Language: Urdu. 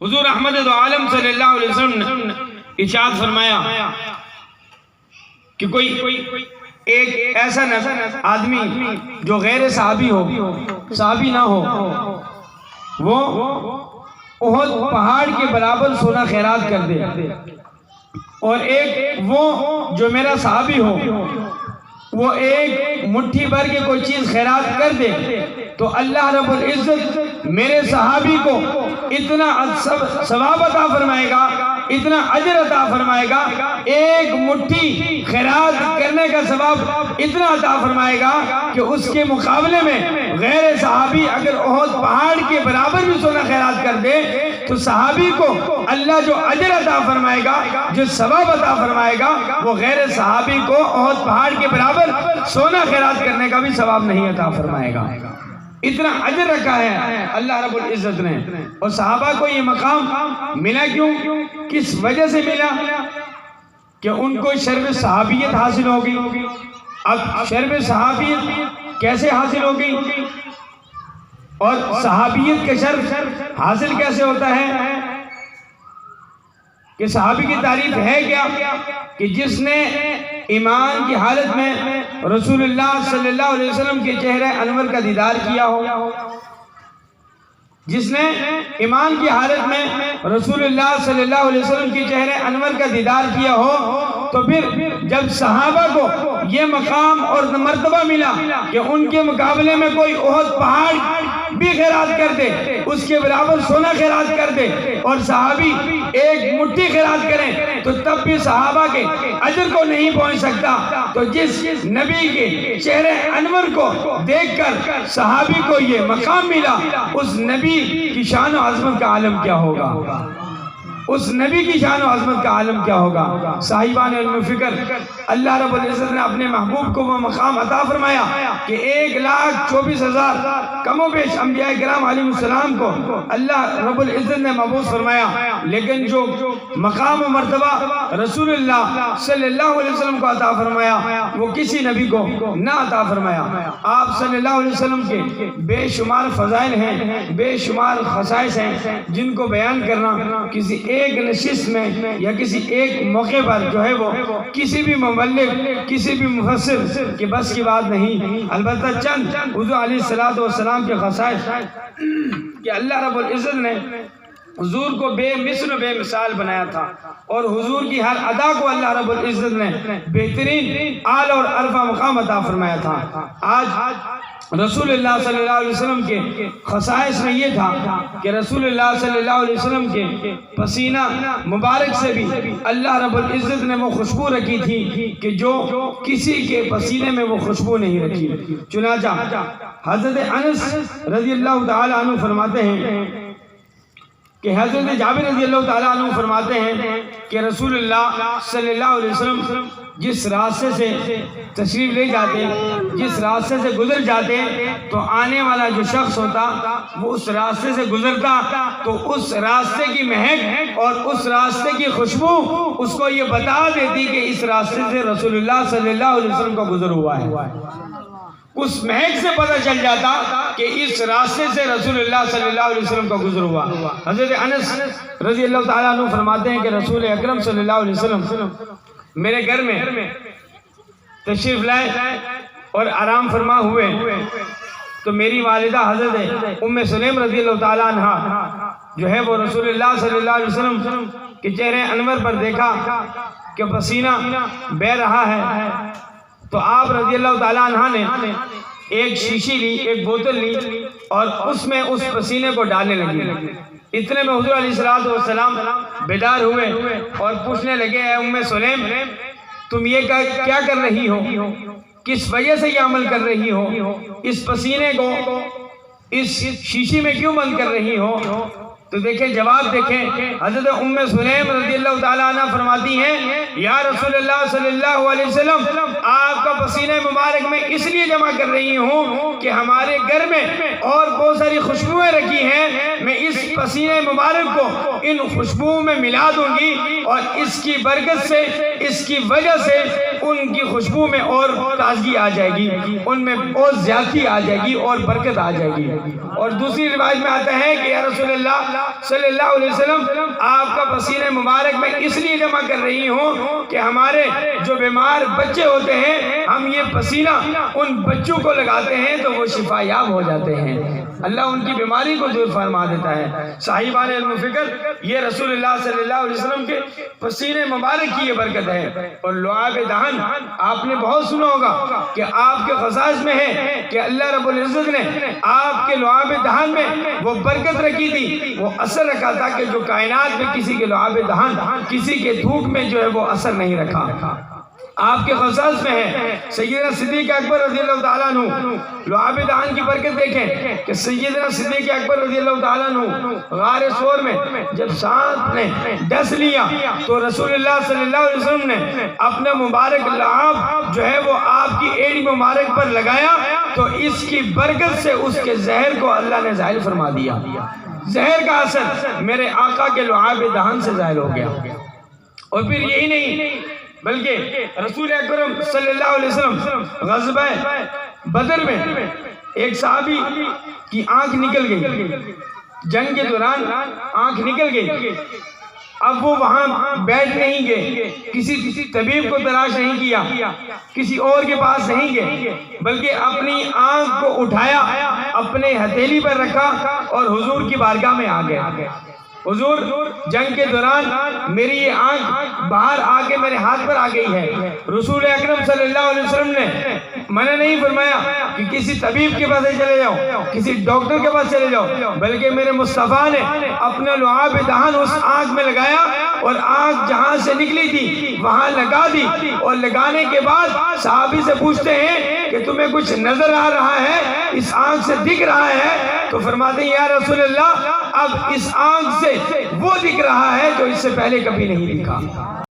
حضور احمد دو عالم صلی اللہ علیہ وسلم نے ارشاد فرمایا کہ کوئی ایک ایسا آدمی جو غیر صحابی ہو، صحابی نہ ہو، وہ احد پہاڑ کے برابر سونا خیرات کر دے، اور ایک وہ جو میرا صحابی ہو وہ ایک مٹھی بھر کے کوئی چیز خیرات کر دے، تو اللہ رب العزت میرے صحابی کو اتنا ثواب عطا فرمائے گا، اتنا اجر عطا فرمائے گا، ایک مٹھی خیرات کرنے کا ثواب اتنا عطا فرمائے گا کہ اس کے مقابلے میں غیر صحابی اگر احد پہاڑ کے برابر بھی سونا خیرات کر دے تو صحابی کو اللہ جو اجر عطا فرمائے گا، جو ثواب عطا فرمائے گا، وہ غیر صحابی کو احد پہاڑ کے برابر سونا خیرات کرنے کا بھی ثواب نہیں عطا فرمائے گا۔ اتنا اجر رکھا ہے اللہ رب العزت نے۔ اور صحابہ کو یہ مقام ملا کیوں؟ کس وجہ سے ملا؟ کہ ان کو شرف صحابیت حاصل ہو گئی۔ اب شرف صحابیت کیسے حاصل ہو گئی اور صحابیت کا شرف حاصل کیسے ہوتا ہے؟ کہ صحابی کی تعریف ہے کیا؟ کہ جس نے ایمان کی حالت میں رسول اللہ صلی اللہ علیہ وسلم کے چہرے انور کا دیدار کیا ہو، جس نے ایمان کی حالت میں رسول اللہ صلی اللہ علیہ وسلم کے چہرے انور کا دیدار کیا ہو، تو پھر جب صحابہ کو یہ مقام اور مرتبہ ملا کہ ان کے مقابلے میں کوئی احد پہاڑ بھی خیرات کر دے، اس کے برابر سونا خیرات کر دے، اور صحابی ایک مٹھی خیرات کریں، تو تب بھی صحابہ کے اجر کو نہیں پہنچ سکتا۔ تو جس نبی کے چہرے انور کو دیکھ کر صحابی کو یہ مقام ملا، اس نبی کی شان و عظمت کا عالم کیا ہوگا؟ اس نبی کی شان و عظمت کا عالم کیا ہوگا؟ صاحبان علم و فکر، اللہ رب العزت نے اپنے محبوب کو وہ مقام عطا فرمایا کہ 1,24,000 کم و بیش انبیاء کرام علیہ السلام کو اللہ رب العزت نے مبعوث فرمایا، لیکن جو مقام و مرتبہ رسول اللہ صلی اللہ علیہ وسلم کو عطا فرمایا وہ کسی نبی کو نہ عطا فرمایا۔ آپ صلی اللہ علیہ وسلم کے بے شمار فضائل ہیں، بے شمار خصائص ہیں، جن کو بیان کرنا کسی ایک نشست میں یا کسی ایک موقع پر جو ہے وہ کسی بھی مبلغ، کسی بھی مفسر کے بس کی بات نہیں۔ البتہ چند حضور علیہ السلام کے خصائص کہ اللہ رب العزت نے حضور کو بے مثل و بے مثال بنایا تھا، اور حضور کی ہر ادا کو اللہ رب العزت نے بہترین اعلی اور عرفہ مقام عطا فرمایا تھا۔ آج رسول اللہ صلی اللہ علیہ وسلم کے خصائص میں یہ تھا کہ رسول اللہ صلی اللہ علیہ وسلم کے پسینہ مبارک سے بھی اللہ رب العزت نے وہ خوشبو رکھی تھی کہ جو کسی کے پسینے میں وہ خوشبو نہیں رکھی۔ چنانچہ حضرت انس رضی اللہ تعالیٰ عنہ فرماتے ہیں کہ حضرت جابر رضی اللہ تعالیٰ عنہ فرماتے ہیں کہ رسول اللہ صلی اللہ علیہ وسلم جس راستے سے تشریف لے جاتے، جس راستے سے گزر جاتے، تو آنے والا جو شخص ہوتا وہ اس راستے سے گزرتا تو اس راستے کی مہک اور اس راستے کی خوشبو اس کو یہ بتا دیتی کہ اس راستے سے رسول اللہ صلی اللہ علیہ وسلم کا گزر ہوا ہے۔ اس مہک سے پتہ چل جاتا کہ اس راستے سے رسول اللہ صلی اللہ علیہ وسلم کا گزر ہوا۔ حضرت انس رضی اللہ تعالیٰ عنہ فرماتے ہیں کہ رسول اکرم صلی اللہ علیہ وسلم میرے گھر میں تشریف لائے اور آرام فرما ہوئے، تو میری والدہ حضرت ام سلیم رضی اللہ تعالیٰ عنہ جو ہے وہ رسول اللہ صلی اللہ علیہ وسلم کے چہرے انور پر دیکھا کہ پسینہ بہہ رہا ہے، تو آپ رضی اللہ تعالیٰ عنہ نے ایک شیشی لی، ایک بوتل لی، اور اس میں اس پسینے کو ڈالنے لگی۔ اتنے میں حضور علیہ السلام بیدار ہوئے اور پوچھنے لگے، اے ام سلیم تم یہ کیا کر رہی ہو؟ کس وجہ سے یہ عمل کر رہی ہو؟ اس پسینے کو اس شیشی میں کیوں بند کر رہی ہو؟ تو دیکھیں جواب دیکھیں، حضرت ام سلیم رضی اللہ تعالیٰ عنہ فرماتی ہیں، یا رسول اللہ صلی اللہ علیہ وسلم آپ کا پسینہ مبارک میں اس لیے جمع کر رہی ہوں کہ ہمارے گھر میں اور بہت ساری خوشبوئیں رکھی ہیں، میں اس پسینہ مبارک کو ان خوشبوؤں میں ملا دوں گی، اور اس کی برکت سے، اس کی وجہ سے ان کی خوشبو میں اور تازگی آ جائے گی، ان میں اور زیادتی آ جائے گی اور برکت آ جائے گی۔ اور دوسری روایت میں آتا ہے کہ یا رسول اللہ صلی اللہ علیہ وسلم آپ کا پسینہ مبارک میں اس لیے جمع کر رہی ہوں کہ ہمارے جو بیمار بچے ہوتے ہیں ہم یہ پسینہ ان بچوں کو لگاتے ہیں تو وہ شفا یاب ہو جاتے ہیں، اللہ ان کی بیماری کو دور فرما دیتا ہے۔ صاحبان علم و فکر، یہ رسول اللہ صلی اللہ علیہ وسلم کے پسینے مبارک کی یہ برکت ہے۔ اور لعاب دہن آپ نے بہت سنا ہوگا کہ آپ کے خصائص میں ہے کہ اللہ رب العزت نے آپ کے لعاب دہن میں وہ برکت رکھی تھی، وہ اثر رکھا تھا کہ جو کائنات میں کسی کے لعاب دہن، کسی کے تھوک میں جو ہے وہ اثر نہیں رکھا۔ آپ کے خصائص میں ہے سیدنا صدیق اکبر رضی اللہ تعالیٰ عنہ، لعاب دہن کی برکت دیکھیں کہ سیدنا صدیق اکبر رضی اللہ تعالیٰ عنہ غار ثور میں جب سانپ نے ڈس لیا تو رسول اللہ صلی اللہ علیہ وسلم نے اپنا مبارک لعاب جو ہے وہ آپ کی ایڑی مبارک پر لگایا تو اس کی برکت سے اس کے زہر کو اللہ نے زائل فرما دیا۔ زہر کا اثر میرے آقا کے لعاب دہن سے زائل ہو گیا۔ اور پھر یہی نہیں بلکہ رسول اکرم صلی اللہ علیہ وسلم غزوہ بدر میں ایک صحابی کی آنکھ نکل گئی، جنگ کے دوران آنکھ نکل گئی۔ اب وہ وہاں بیٹھ نہیں گئے، کسی طبیب کو تلاش نہیں کیا، کسی اور کے پاس نہیں گئے، بلکہ اپنی آنکھ کو اٹھایا، اپنے ہتھیلی پر رکھا اور حضور کی بارگاہ میں آ گئے۔ حضور جنگ کے دوران میری یہ آنکھ باہر آ کے میرے ہاتھ پر آ گئی ہے۔ رسول اکرم صلی اللہ علیہ وسلم نے منع نہیں فرمایا کہ کسی طبیب کے پاس چلے جاؤ، کسی ڈاکٹر کے پاس چلے جاؤ، بلکہ میرے مصطفیٰ نے اپنا لعاب دہن اس آنکھ میں لگایا اور آنکھ جہاں سے نکلی تھی وہاں لگا دی، اور لگانے کے بعد صحابی سے پوچھتے ہیں کہ تمہیں کچھ نظر آ رہا ہے، اس آنکھ سے دکھ رہا ہے؟ تو فرماتے ہیں یا رسول اللہ اب اس آنکھ سے وہ دکھ رہا ہے جو اس سے پہلے کبھی نہیں دکھا۔